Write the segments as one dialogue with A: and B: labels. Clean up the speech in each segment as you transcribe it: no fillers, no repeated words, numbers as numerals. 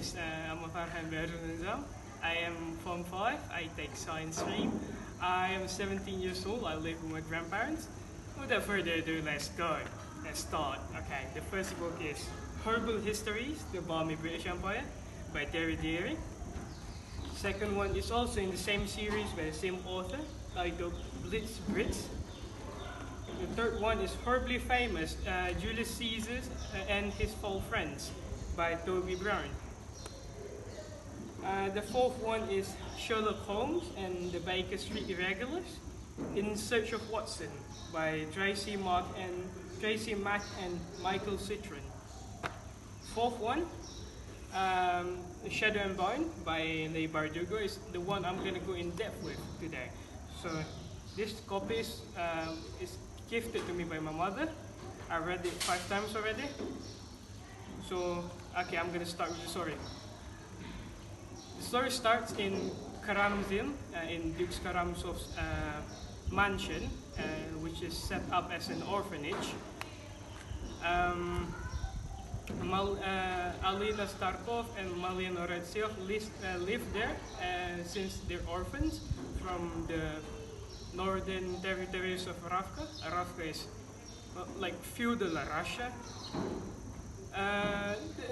A: is Farhan Nizam. I am Form 5. I take science stream. I am 17 years old. I live with my grandparents. Without further ado, let's go. Let's start. Okay, the first book is Herbal Histories, The Balmy British Empire by Terry Deary. Second one is also in the same series by the same author, titled Blitz Brits. The third one is Horribly Famous, Julius Caesar and His Foul Friends by Toby Brown. The fourth one is Sherlock Holmes and the Baker Street Irregulars, In Search of Watson by Tracy Mack and Michael Citron. Fourth one, Shadow and Bone by Leigh Bardugo is the one I'm going to go in depth with today. So this copy is gifted to me by my mother. I read it 5 times already. So, okay, I'm going to start with the story. The story starts in Karamzin, in Duke Karamzov's mansion, which is set up as an orphanage. Alina Starkov and Malina Redsev live there since they're orphans from the northern territories of Ravka. Ravka is like feudal Russia.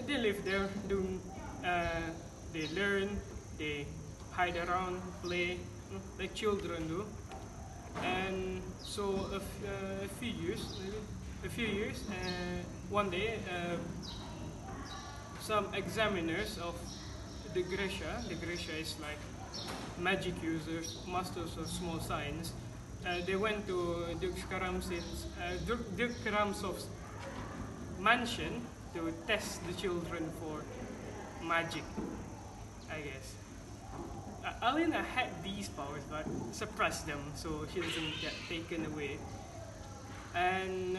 A: They live there, they learn, they hide around, play like children do. And so a few years, one day, some examiners of the Grisha is like magic users, masters of small science. They went to Duke Karamzov's mansion to test the children for magic, I guess. Alina had these powers but suppressed them so she doesn't get taken away. And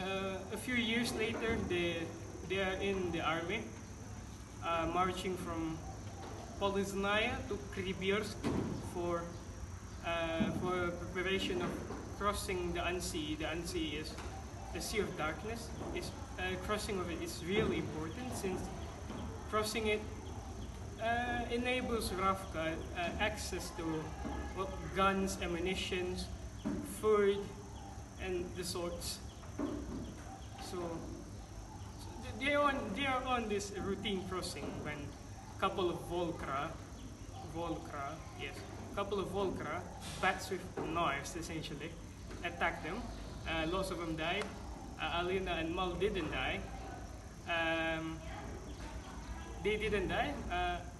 A: a few years later, they are in the army, marching from Poliznaya to Kribirsk for preparation of crossing the Unsea. The Unsea is the Sea of Darkness. Crossing of it is really important since crossing it enables Ravka access to guns, ammunition, food, and the sorts. So they are on this routine crossing when a couple of Volkra, bats with knives essentially, attacked them. Lots of them died. Alina and Mal didn't die. They didn't die.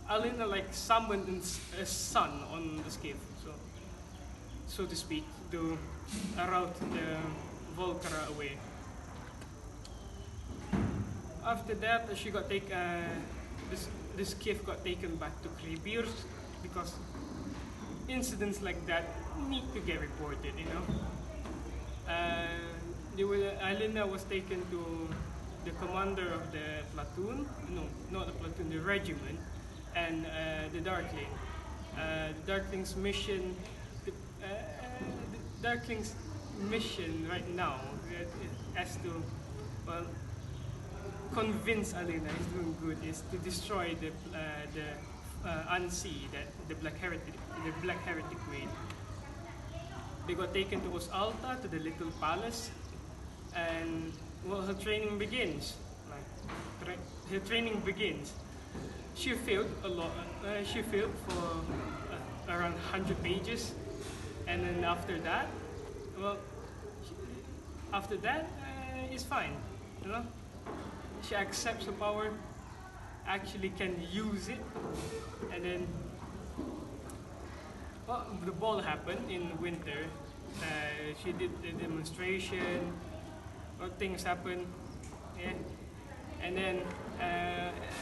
A: Alina summoned a sun on the skiff, so to speak, to rout the Volkra away. After that, she got the skiff got taken back to Kribirsk because incidents like that need to get reported, you know. Alina was taken to the commander of the platoon, no, not the platoon, the regiment, and the Darkling. The Darkling's mission, right now, as to convince Alina is doing good, is to destroy the Unsea that the Black Heretic made. They got taken to Osalta, to the little palace, and her training begins. She failed a lot. She failed for around 100 pages, and then after that, it's fine. You know, she accepts the power, actually can use it, and then the ball happened in winter. She did the demonstration. Things happened, yeah. And then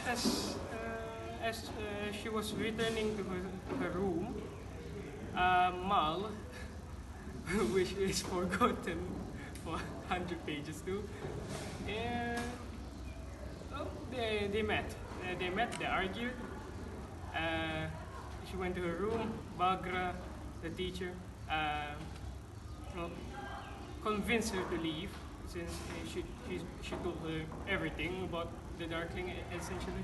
A: as she was returning to her room, Mal, which is forgotten for 100 pages too, they met. They argued. She went to her room. Bagra, the teacher, convinced her to leave, since she told her everything about the Darkling, essentially.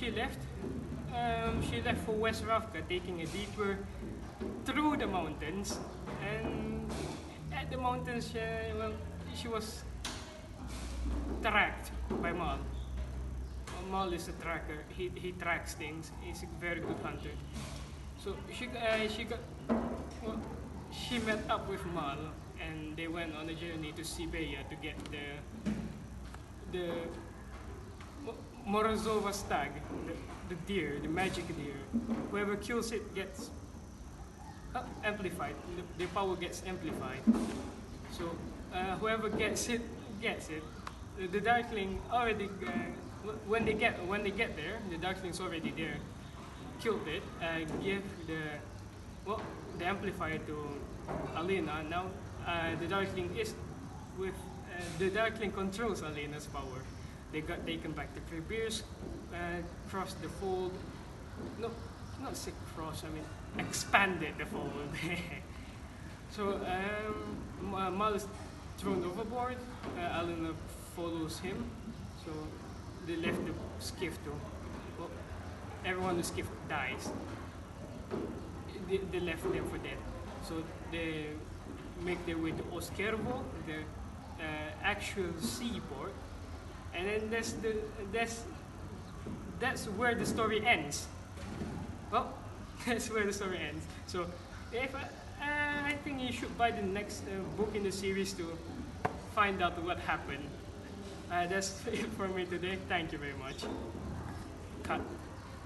A: she left. She left for West Africa, taking a detour through the mountains. And at the mountains, she was tracked by Mal. Mal is a tracker. He tracks things. He's a very good hunter. So she met up with Mal, and they went on a journey to Siberia to get the Morozova stag, the deer, the magic deer. Whoever kills it gets amplified. The power gets amplified. So whoever gets it gets it. The Darkling already when they get there, the Darkling's already there. Killed it. Give the amplifier to Alina. Now the Darkling is with the Darkling controls Alina's power. They got taken back to Trebeers, crossed the fold. No, not sick cross. I mean expanded the fold. So Mal is thrown overboard. Alina follows him. So they left the skiff to. Well, everyone in the skiff dies. They left them for dead. So they make their way to Oskervo, the actual seaport, and then that's where the story ends. Well, that's where the story ends. So if I think you should buy the next book in the series to find out what happened. That's it for me today. Thank you very much. Cut.